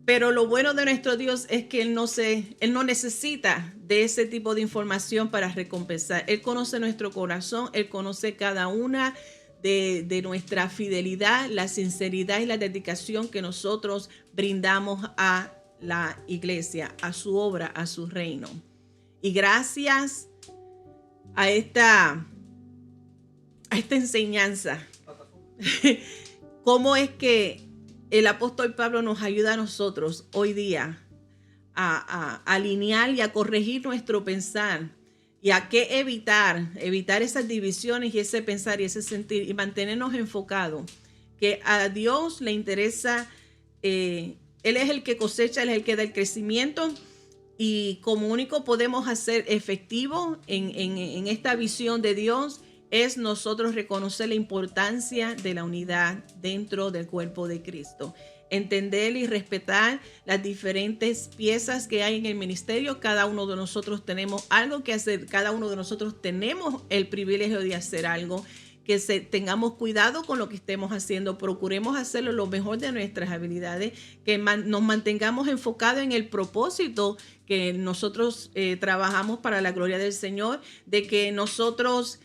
Pero lo bueno de nuestro Dios es que Él no necesita de ese tipo de información para recompensar. Él conoce nuestro corazón, Él conoce cada una de nuestra fidelidad, la sinceridad y la dedicación que nosotros brindamos a la iglesia, a su obra, a su reino. Y gracias a esta enseñanza, cómo es que el apóstol Pablo nos ayuda a nosotros hoy día a alinear y a corregir nuestro pensar, y a qué evitar esas divisiones y ese pensar y ese sentir, y mantenernos enfocados, que a Dios le interesa, Él es el que cosecha, Él es el que da el crecimiento, y como único podemos hacer efectivo en esta visión de Dios es nosotros reconocer la importancia de la unidad dentro del cuerpo de Cristo. entender y respetar las diferentes piezas que hay en el ministerio. Cada uno de nosotros tenemos algo que hacer, cada uno de nosotros tenemos el privilegio de hacer algo, que tengamos cuidado con lo que estemos haciendo, procuremos hacerlo lo mejor de nuestras habilidades, que nos mantengamos enfocados en el propósito que nosotros trabajamos para la gloria del Señor, de que nosotros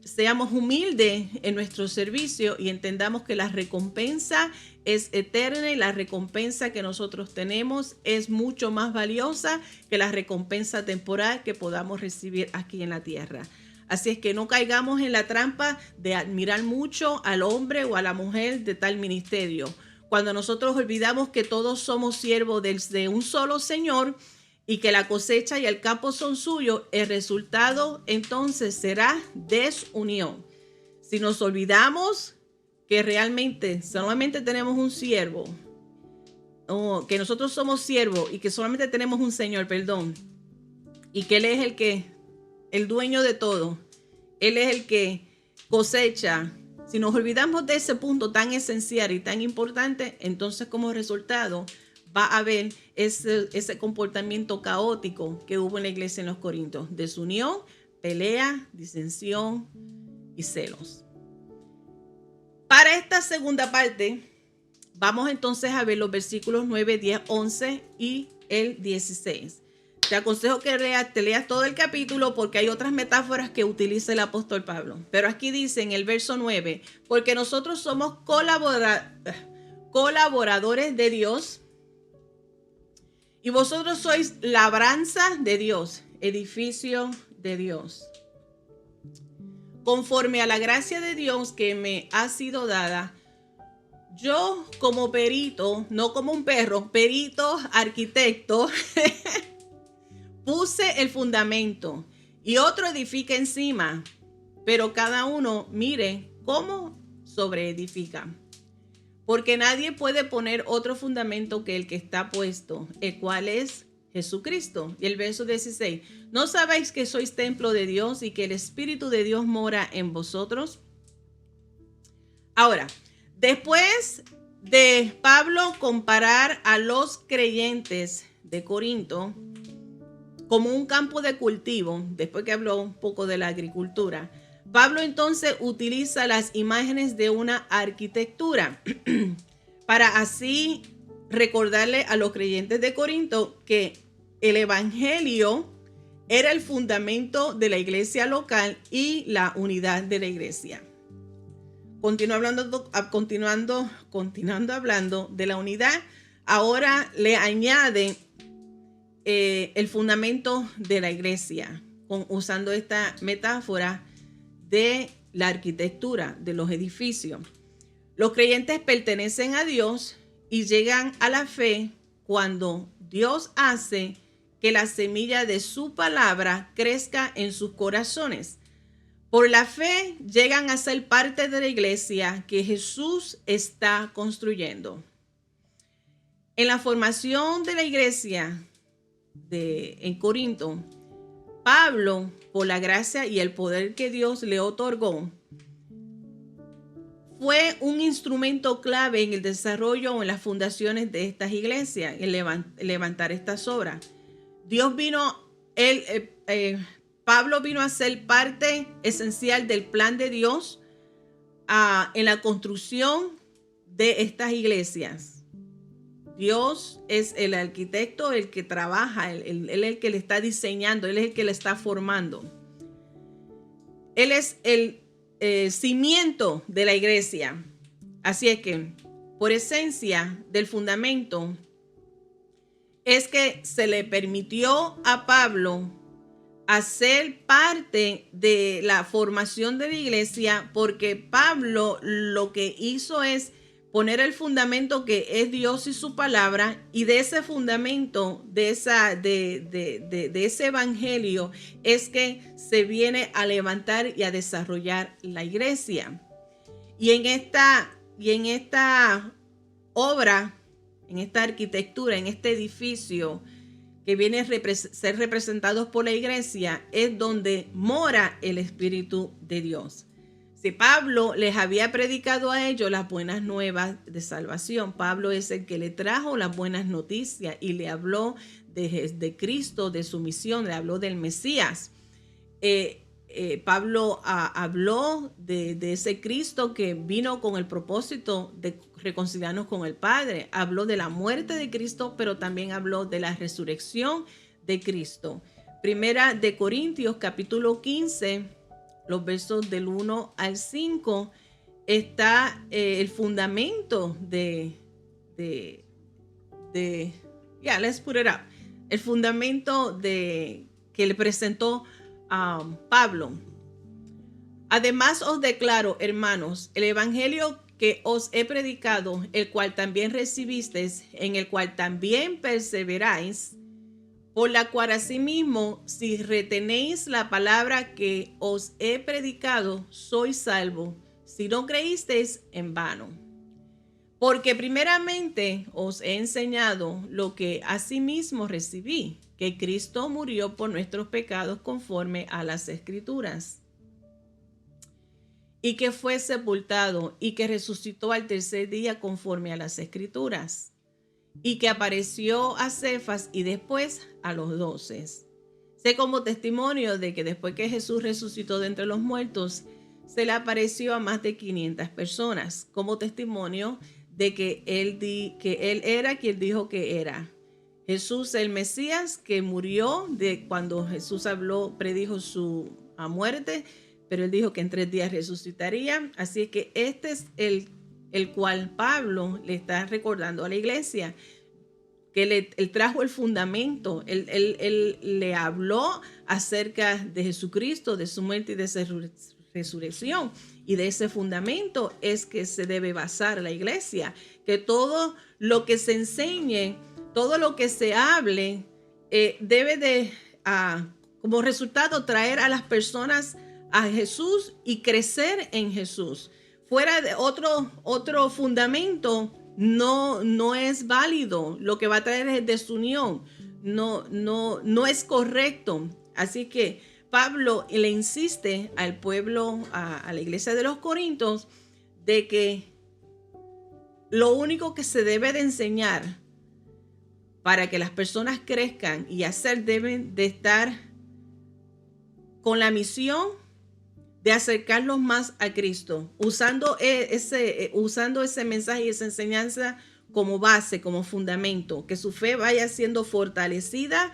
seamos humildes en nuestro servicio y entendamos que la recompensa es eterna y la recompensa que nosotros tenemos es mucho más valiosa que la recompensa temporal que podamos recibir aquí en la tierra. Así es que no caigamos en la trampa de admirar mucho al hombre o a la mujer de tal ministerio. Cuando nosotros olvidamos que todos somos siervos de un solo Señor y que la cosecha y el campo son suyos, el resultado entonces será desunión. Si nos olvidamos que realmente solamente tenemos un siervo, o que nosotros somos siervos y que solamente tenemos un Señor, y que Él es el dueño de todo, Él es el que cosecha. Si nos olvidamos de ese punto tan esencial y tan importante, entonces como resultado va a haber ese comportamiento caótico que hubo en la iglesia en los Corintios: desunión, pelea, disensión y celos. Para esta segunda parte, vamos entonces a ver los versículos 9, 10, 11 y el 16. Te aconsejo que te leas todo el capítulo porque hay otras metáforas que utiliza el apóstol Pablo. Pero aquí dice en el verso 9, porque nosotros somos colaboradores de Dios y vosotros sois labranza de Dios, edificio de Dios. Conforme a la gracia de Dios que me ha sido dada, yo como perito, no como un perro, perito, arquitecto, puse el fundamento y otro edifica encima, pero cada uno mire cómo sobreedifica. Porque nadie puede poner otro fundamento que el que está puesto, el cual es Jesucristo. Y el verso 16, ¿no sabéis que sois templo de Dios y que el Espíritu de Dios mora en vosotros? Ahora, después de Pablo comparar a los creyentes de Corinto como un campo de cultivo, después que habló un poco de la agricultura, Pablo entonces utiliza las imágenes de una arquitectura para así recordarle a los creyentes de Corinto que el evangelio era el fundamento de la iglesia local y la unidad de la iglesia. Continuando hablando de la unidad, ahora le añade el fundamento de la iglesia, usando esta metáfora de la arquitectura de los edificios. Los creyentes pertenecen a Dios y llegan a la fe cuando Dios hace que la semilla de su palabra crezca en sus corazones. Por la fe llegan a ser parte de la iglesia que Jesús está construyendo. En la formación de la iglesia en Corinto, Pablo, por la gracia y el poder que Dios le otorgó, fue un instrumento clave en el desarrollo o en las fundaciones de estas iglesias, en levantar estas obras. Pablo vino a ser parte esencial del plan de Dios en la construcción de estas iglesias. Dios es el arquitecto, el que trabaja, él es el que le está diseñando, Él es el que le está formando. Él es el cimiento de la iglesia. Así es que, por esencia del fundamento, es que se le permitió a Pablo hacer parte de la formación de la iglesia, porque Pablo lo que hizo es poner el fundamento que es Dios y su palabra, y de ese fundamento, de ese evangelio, es que se viene a levantar y a desarrollar la iglesia. Y en esta obra, en esta arquitectura, en este edificio que viene a ser representados por la iglesia, es donde mora el Espíritu de Dios. Si Pablo les había predicado a ellos las buenas nuevas de salvación, Pablo es el que le trajo las buenas noticias y le habló de Cristo, de su misión, le habló del Mesías. Pablo habló de ese Cristo que vino con el propósito de reconciliarnos con el Padre. Habló de la muerte de Cristo, pero también habló de la resurrección de Cristo. Primera de Corintios, capítulo 15, los versos del 1 al 5, está el fundamento let's put it up. El fundamento que le presentó Pablo. Además os declaro, hermanos, el evangelio que os he predicado, el cual también recibisteis, en el cual también perseveráis, por la cual asimismo, si retenéis la palabra que os he predicado, sois salvos, si no creísteis en vano. Porque primeramente os he enseñado lo que asimismo recibí, que Cristo murió por nuestros pecados conforme a las Escrituras, y que fue sepultado y que resucitó al tercer día conforme a las Escrituras, y que apareció a Cefas y después a los 12. Sé como testimonio de que después que Jesús resucitó de entre los muertos, se le apareció a más de 500 personas, como testimonio de que él era quien dijo que era. Jesús, el Mesías, que murió cuando Jesús predijo su muerte, pero él dijo que en 3 días resucitaría. Así es que este es el cual Pablo le está recordando a la iglesia, que él trajo el fundamento, él le habló acerca de Jesucristo, de su muerte y de su resurrección, y de ese fundamento es que se debe basar la iglesia, que todo lo que se enseñe, todo lo que se hable, debe de, como resultado, traer a las personas a Jesús y crecer en Jesús. Fuera de otro fundamento no es válido. Lo que va a traer es desunión. No es correcto. Así que Pablo le insiste al pueblo, a la iglesia de los Corintios, de que lo único que se debe de enseñar para que las personas crezcan y deben de estar con la misión de acercarlos más a Cristo, usando ese mensaje y esa enseñanza como base, como fundamento, que su fe vaya siendo fortalecida,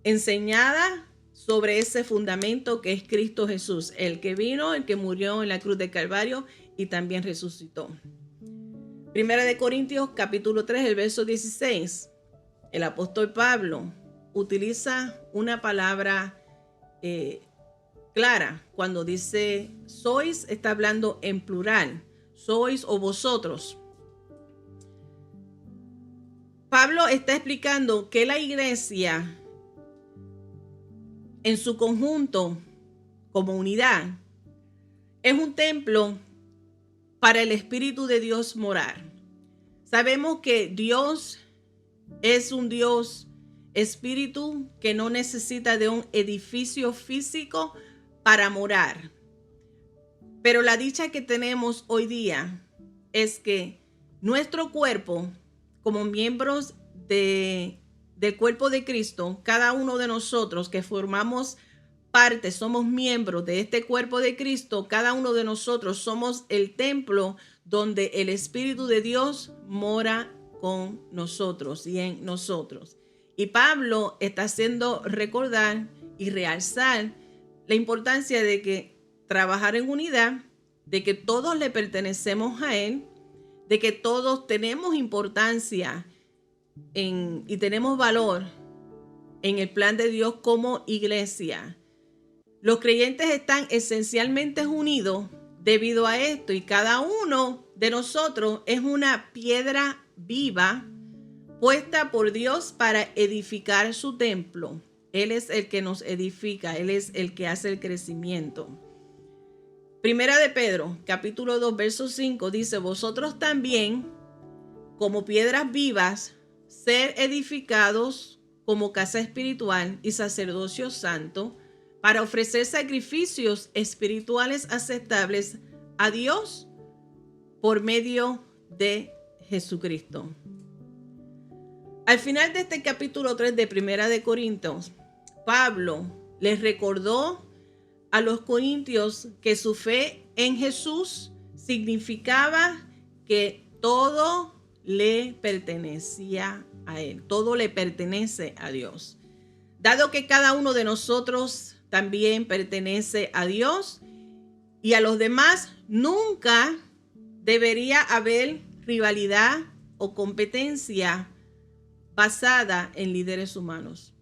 enseñada sobre ese fundamento que es Cristo Jesús, el que vino, el que murió en la cruz de Calvario y también resucitó. Primera de Corintios, capítulo 3, el verso 16. El apóstol Pablo utiliza una palabra clara cuando dice sois, está hablando en plural, sois o vosotros. Pablo está explicando que la iglesia en su conjunto, como unidad, es un templo para el Espíritu de Dios morar. Sabemos que Dios es un Dios espíritu que no necesita de un edificio físico para morar. Pero la dicha que tenemos hoy día es que nuestro cuerpo, como miembros del cuerpo de Cristo, cada uno de nosotros que formamos parte, somos miembros de este cuerpo de Cristo, cada uno de nosotros somos el templo donde el Espíritu de Dios mora con nosotros y en nosotros. Y Pablo está haciendo recordar y realzar la importancia de que trabajar en unidad, de que todos le pertenecemos a Él, de que todos tenemos importancia y tenemos valor en el plan de Dios como iglesia. Los creyentes están esencialmente unidos debido a esto y cada uno de nosotros es una piedra viva puesta por Dios para edificar su templo. Él es el que nos edifica, Él es el que hace el crecimiento. Primera de Pedro, capítulo 2, verso 5, dice, vosotros también, como piedras vivas, ser edificados como casa espiritual y sacerdocio santo para ofrecer sacrificios espirituales aceptables a Dios por medio de Jesucristo. Al final de este capítulo 3 de Primera de Corintios, Pablo les recordó a los corintios que su fe en Jesús significaba que todo le pertenecía a Él, todo le pertenece a Dios. Dado que cada uno de nosotros también pertenece a Dios y a los demás, nunca debería haber rivalidad o competencia basada en líderes humanos.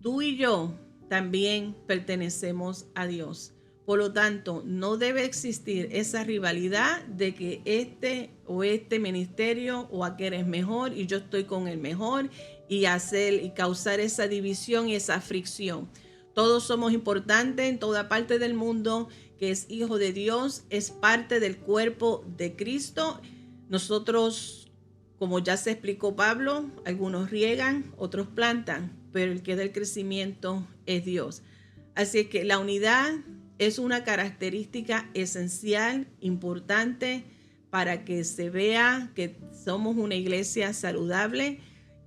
Tú y yo también pertenecemos a Dios. Por lo tanto, no debe existir esa rivalidad de que este ministerio o aquel es mejor y yo estoy con el mejor y causar esa división y esa fricción. Todos somos importantes en toda parte del mundo, que es hijo de Dios, es parte del cuerpo de Cristo. Nosotros, como ya se explicó Pablo, algunos riegan, otros plantan, pero el que da el crecimiento es Dios. Así es que la unidad es una característica esencial, importante, para que se vea que somos una iglesia saludable,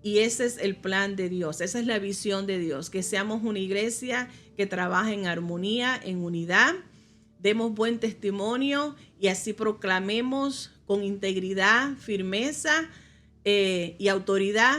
y ese es el plan de Dios, esa es la visión de Dios, que seamos una iglesia que trabaje en armonía, en unidad, demos buen testimonio y así proclamemos con integridad, firmeza y autoridad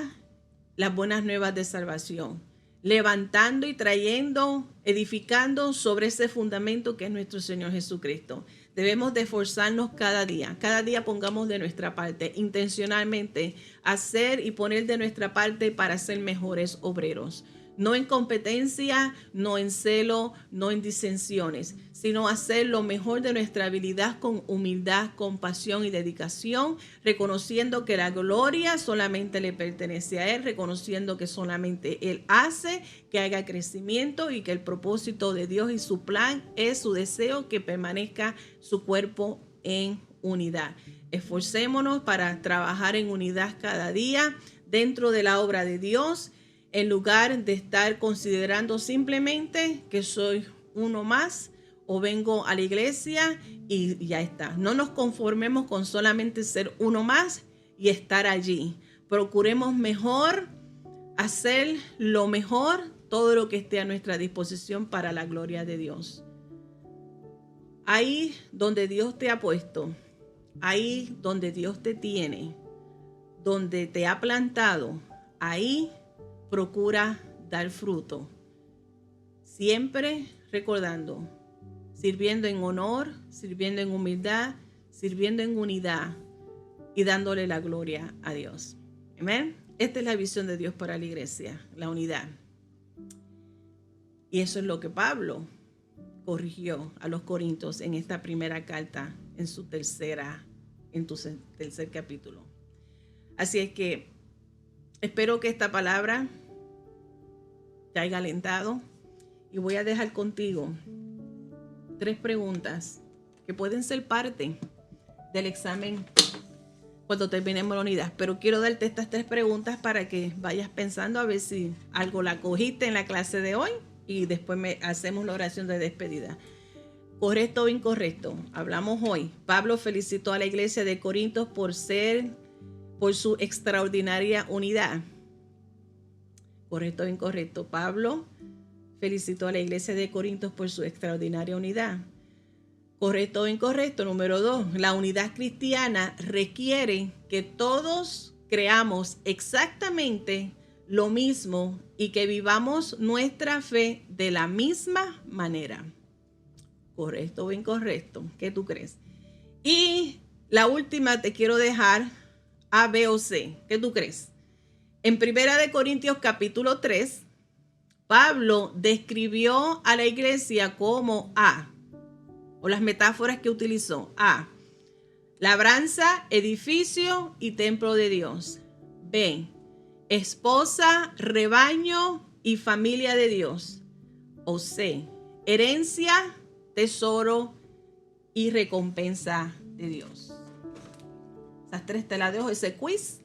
las buenas nuevas de salvación, levantando y trayendo, edificando sobre ese fundamento que es nuestro Señor Jesucristo. Debemos de esforzarnos cada día pongamos de nuestra parte, intencionalmente hacer y poner de nuestra parte para ser mejores obreros. No en competencia, no en celo, no en disensiones, sino hacer lo mejor de nuestra habilidad con humildad, compasión y dedicación, reconociendo que la gloria solamente le pertenece a Él, reconociendo que solamente Él hace que haga crecimiento y que el propósito de Dios y su plan es su deseo que permanezca su cuerpo en unidad. Esforcémonos para trabajar en unidad cada día dentro de la obra de Dios, en lugar de estar considerando simplemente que soy uno más o vengo a la iglesia y ya está. No nos conformemos con solamente ser uno más y estar allí. Procuremos mejor, hacer lo mejor, todo lo que esté a nuestra disposición para la gloria de Dios. Ahí donde Dios te ha puesto, ahí donde Dios te tiene, donde te ha plantado, ahí procura dar fruto, siempre recordando, sirviendo en honor, sirviendo en humildad, sirviendo en unidad y dándole la gloria a Dios. Amén. Esta es la visión de Dios para la iglesia, la unidad. Y eso es lo que Pablo corrigió a los corintios en esta primera carta, en su tercer capítulo. Así es que espero que esta palabra te haya alentado y voy a dejar contigo 3 preguntas que pueden ser parte del examen cuando terminemos la unidad. Pero quiero darte estas 3 preguntas para que vayas pensando a ver si algo la cogiste en la clase de hoy y después hacemos la oración de despedida. ¿Correcto o incorrecto? Hablamos hoy. Pablo felicitó a la iglesia de Corintios por su extraordinaria unidad. ¿Correcto o incorrecto? Pablo felicitó a la iglesia de Corintios por su extraordinaria unidad. ¿Correcto o incorrecto? Número 2. La unidad cristiana requiere que todos creamos exactamente lo mismo y que vivamos nuestra fe de la misma manera. ¿Correcto o incorrecto? ¿Qué tú crees? Y la última te quiero dejar A, B o C. ¿Qué tú crees? En 1 Corintios capítulo 3, Pablo describió a la iglesia como A, o las metáforas que utilizó. A, labranza, edificio y templo de Dios. B, esposa, rebaño y familia de Dios. O C, herencia, tesoro y recompensa de Dios. Esas 3 te las dejo, ese quiz.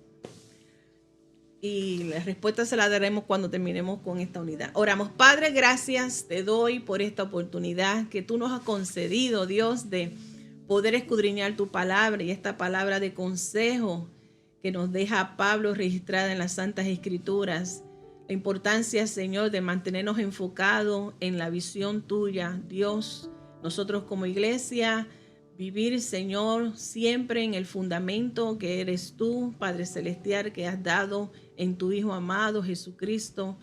y la respuesta se la daremos cuando terminemos con esta unidad. Oramos. Padre, gracias te doy por esta oportunidad que tú nos has concedido, Dios, de poder escudriñar tu palabra y esta palabra de consejo que nos deja Pablo registrada en las Santas Escrituras. La importancia, Señor, de mantenernos enfocados en la visión tuya, Dios. Nosotros como iglesia, vivir, Señor, siempre en el fundamento que eres tú, Padre Celestial, que has dado en tu Hijo amado, Jesucristo,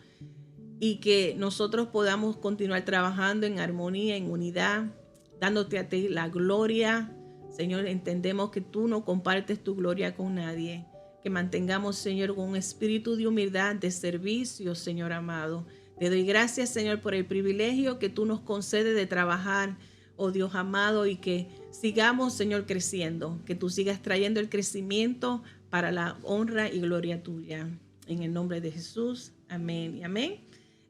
y que nosotros podamos continuar trabajando en armonía, en unidad, dándote a ti la gloria. Señor, entendemos que tú no compartes tu gloria con nadie. Que mantengamos, Señor, con un espíritu de humildad, de servicio, Señor amado. Te doy gracias, Señor, por el privilegio que tú nos concedes de trabajar, oh Dios amado, y que sigamos, Señor, creciendo. Que tú sigas trayendo el crecimiento para la honra y gloria tuya. En el nombre de Jesús. Amén y amén.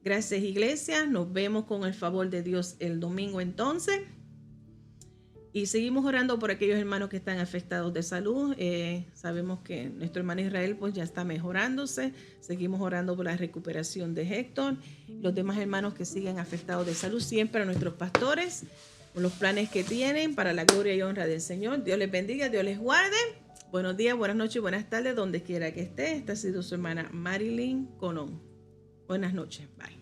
Gracias, iglesia. Nos vemos con el favor de Dios el domingo entonces. Y seguimos orando por aquellos hermanos que están afectados de salud. Sabemos que nuestro hermano Israel pues ya está mejorándose. Seguimos orando por la recuperación de Héctor. Los demás hermanos que siguen afectados de salud, siempre a nuestros pastores, por los planes que tienen para la gloria y honra del Señor. Dios les bendiga, Dios les guarde. Buenos días, buenas noches y buenas tardes, donde quiera que esté. Esta ha sido su hermana Marilyn Colón. Buenas noches. Bye.